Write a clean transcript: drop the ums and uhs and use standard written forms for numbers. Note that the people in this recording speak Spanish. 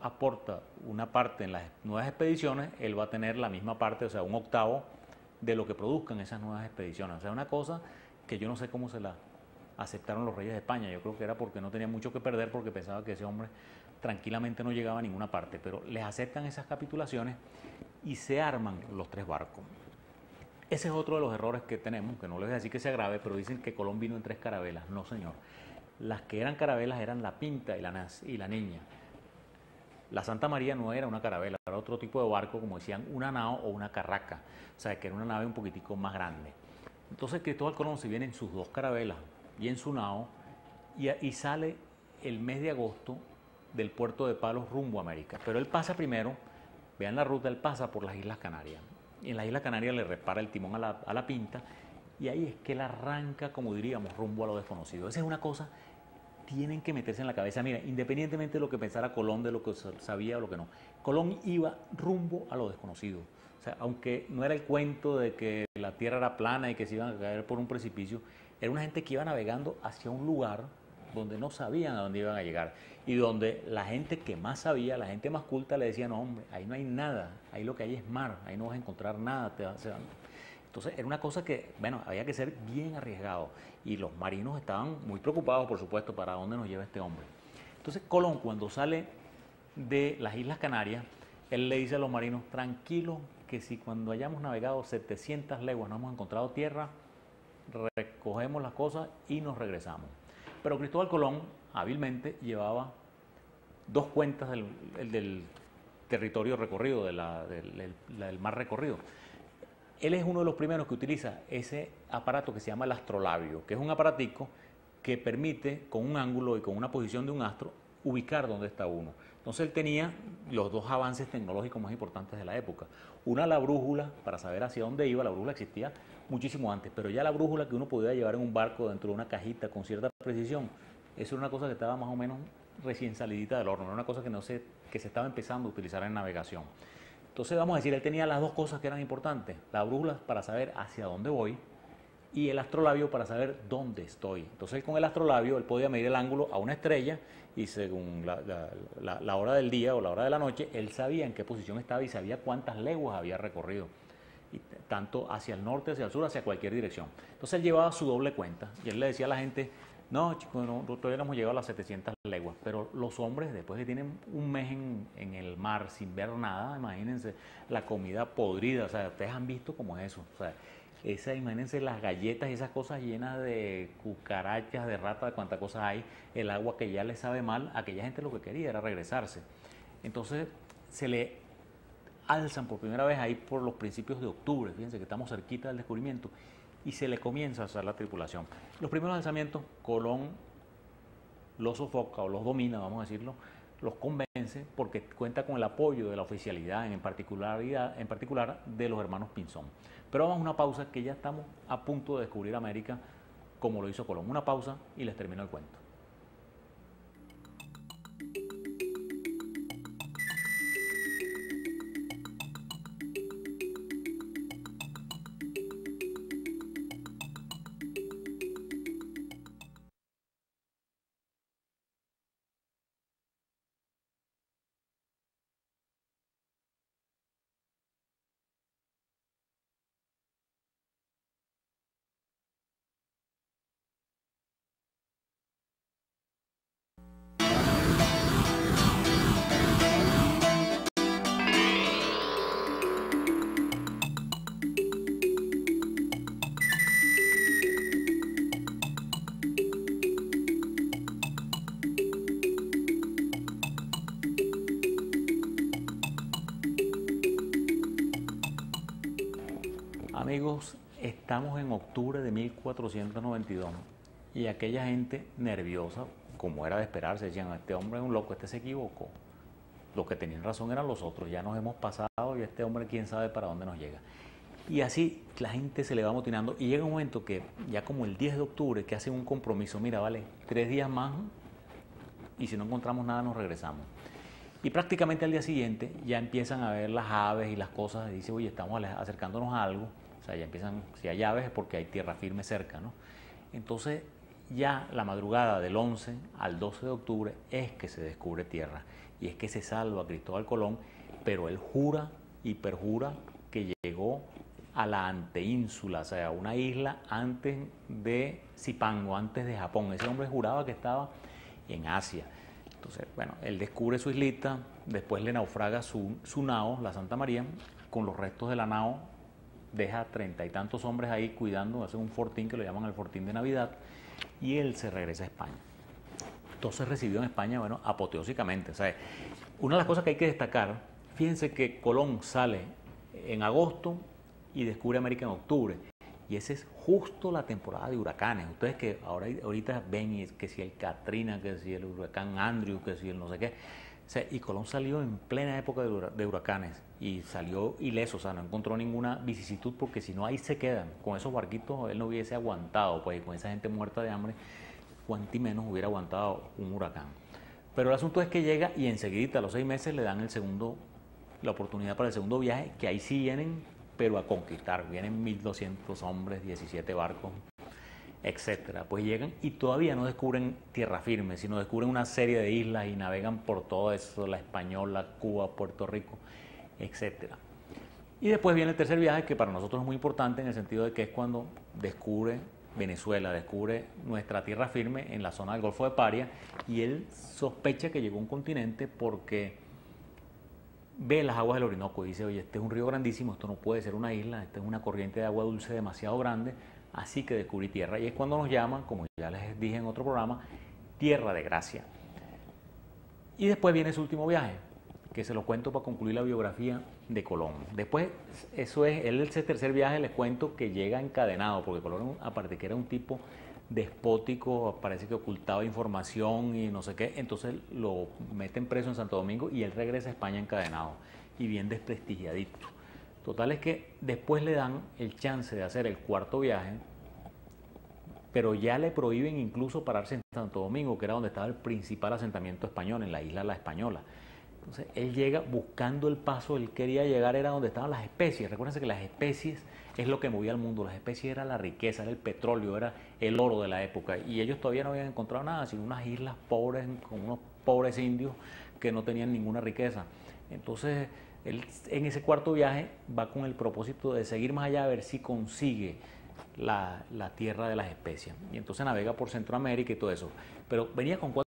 aporta una parte en las nuevas expediciones, él va a tener la misma parte, o sea, un octavo de lo que produzcan esas nuevas expediciones. O sea, una cosa que yo no sé cómo se la aceptaron los reyes de España. Yo creo que era porque no tenía mucho que perder, porque pensaba que ese hombre tranquilamente no llegaba a ninguna parte. Pero les aceptan esas capitulaciones y se arman los 3 barcos. Ese es otro de los errores que tenemos, que no les voy a decir que sea grave, pero dicen que Colón vino en 3 carabelas. No, señor. Las que eran carabelas eran la Pinta y la Niña. La Santa María no era una carabela, era otro tipo de barco, como decían, una nao o una carraca. O sea, que era una nave un poquitico más grande. Entonces Cristóbal Colón se viene en sus 2 carabelas y en su nao y sale el mes de agosto del puerto de Palos rumbo a América. Pero él pasa primero, vean la ruta, él pasa por las Islas Canarias. Y en las Islas Canarias le repara el timón a la Pinta y ahí es que él arranca, como diríamos, rumbo a lo desconocido. Esa es una cosa, tienen que meterse en la cabeza. Mira, independientemente de lo que pensara Colón, de lo que sabía o lo que no, Colón iba rumbo a lo desconocido. O sea, aunque no era el cuento de que la tierra era plana y que se iban a caer por un precipicio, era una gente que iba navegando hacia un lugar donde no sabían a dónde iban a llegar y donde la gente que más sabía, la gente más culta le decía, no hombre, ahí no hay nada, ahí lo que hay es mar, ahí no vas a encontrar nada. Entonces era una cosa que, bueno, había que ser bien arriesgado y los marinos estaban muy preocupados, por supuesto, para dónde nos lleva este hombre. Entonces Colón, cuando sale de las Islas Canarias, él le dice a los marinos, tranquilos, que si cuando hayamos navegado 700 leguas no hemos encontrado tierra, recogemos las cosas y nos regresamos. Pero Cristóbal Colón hábilmente llevaba 2 cuentas del territorio recorrido, del mar recorrido. Él es uno de los primeros que utiliza ese aparato que se llama el astrolabio, que es un aparatico que permite, con un ángulo y con una posición de un astro, ubicar dónde está uno. Entonces él tenía los 2 avances tecnológicos más importantes de la época. Una, la brújula, para saber hacia dónde iba. La brújula existía muchísimo antes, pero ya la brújula que uno podía llevar en un barco dentro de una cajita con cierta precisión, eso era una cosa que estaba más o menos recién salidita del horno, era una cosa que se estaba empezando a utilizar en navegación. Entonces vamos a decir, él tenía las 2 cosas que eran importantes, la brújula para saber hacia dónde voy y el astrolabio para saber dónde estoy. Entonces con el astrolabio él podía medir el ángulo a una estrella y según la hora del día o la hora de la noche, él sabía en qué posición estaba y sabía cuántas leguas había recorrido, y tanto hacia el norte, hacia el sur, hacia cualquier dirección. Entonces él llevaba su doble cuenta y él le decía a la gente, no chicos, no, todavía no hemos llegado a las 700 leguas, pero los hombres después que tienen un mes en el mar sin ver nada, imagínense la comida podrida, o sea, ustedes han visto cómo es eso, o sea, imagínense las galletas y esas cosas llenas de cucarachas, de ratas, de cuántas cosas hay, el agua que ya les sabe mal, aquella gente lo que quería era regresarse. Entonces se le alzan por primera vez ahí por los principios de octubre, fíjense que estamos cerquita del descubrimiento, y se le comienza a hacer la tripulación. Los primeros alzamientos, Colón los sofoca o los domina, vamos a decirlo, los convence porque cuenta con el apoyo de la oficialidad, en particular de los hermanos Pinzón. Pero vamos a una pausa, que ya estamos a punto de descubrir América como lo hizo Colón. Una pausa y les termino el cuento. Amigos, estamos en octubre de 1492 y aquella gente nerviosa, como era de esperarse, decían, este hombre es un loco, este se equivocó. Los que tenían razón eran los otros, ya nos hemos pasado y este hombre quién sabe para dónde nos llega. Y así la gente se le va amotinando y llega un momento que ya como el 10 de octubre que hacen un compromiso, mira, vale, 3 días más y si no encontramos nada nos regresamos. Y prácticamente al día siguiente ya empiezan a ver las aves y las cosas y dice, oye, estamos acercándonos a algo. O sea, ya empiezan, si hay aves es porque hay tierra firme cerca, ¿no? Entonces ya la madrugada del 11 al 12 de octubre es que se descubre tierra. y es que se salva Cristóbal Colón, pero él jura y perjura que llegó a la anteínsula, o sea, una isla antes de Zipango, antes de Japón. Ese hombre juraba que estaba en Asia. Entonces, bueno, él descubre su islita, después le naufraga su nao, la Santa María, con los restos de la nao, deja 30 y tantos hombres ahí cuidando, hace un fortín que lo llaman el fortín de Navidad, y él se regresa a España. Entonces recibió en España, bueno, apoteósicamente. O sea, una de las cosas que hay que destacar, fíjense que Colón sale en agosto y descubre América en octubre. Y esa es justo la temporada de huracanes. Ustedes que ahorita ven que si el Katrina, que si el huracán Andrew, que si el no sé qué. O sea, y Colón salió en plena época de huracanes y salió ileso, o sea, no encontró ninguna vicisitud porque si no ahí se quedan. Con esos barquitos él no hubiese aguantado, pues con esa gente muerta de hambre, cuanti menos hubiera aguantado un huracán. Pero el asunto es que llega y enseguida a los 6 meses le dan la oportunidad para el segundo viaje, que ahí sí vienen, pero a conquistar. Vienen 1.200 hombres, 17 barcos, etcétera. Pues llegan y todavía no descubren tierra firme, sino descubren una serie de islas y navegan por todo eso, la Española, Cuba, Puerto Rico, etcétera. Y después viene el tercer viaje, que para nosotros es muy importante en el sentido de que es cuando descubre Venezuela, descubre nuestra tierra firme en la zona del Golfo de Paria, y él sospecha que llegó a un continente porque ve las aguas del Orinoco y dice, oye, este es un río grandísimo, esto no puede ser una isla, esta es una corriente de agua dulce demasiado grande, así que descubrí tierra. Y es cuando nos llaman, como ya les dije en otro programa, Tierra de Gracia. Y después viene su último viaje, que se lo cuento para concluir la biografía de Colón. Después, ese tercer viaje les cuento que llega encadenado, porque Colón, aparte que era un tipo despótico, parece que ocultaba información y no sé qué, entonces lo meten preso en Santo Domingo y él regresa a España encadenado y bien desprestigiadito. Total es que después le dan el chance de hacer el cuarto viaje, pero ya le prohíben incluso pararse en Santo Domingo, que era donde estaba el principal asentamiento español, en la isla La Española. Entonces él llega buscando el paso, él quería llegar, era donde estaban las especies. Recuérdense que las especies es lo que movía al mundo, las especies era la riqueza, era el petróleo, era el oro de la época. Y ellos todavía no habían encontrado nada, sino unas islas pobres, con unos pobres indios que no tenían ninguna riqueza. Entonces él en ese cuarto viaje va con el propósito de seguir más allá a ver si consigue la tierra de las especies. Y entonces navega por Centroamérica y todo eso. Pero venía con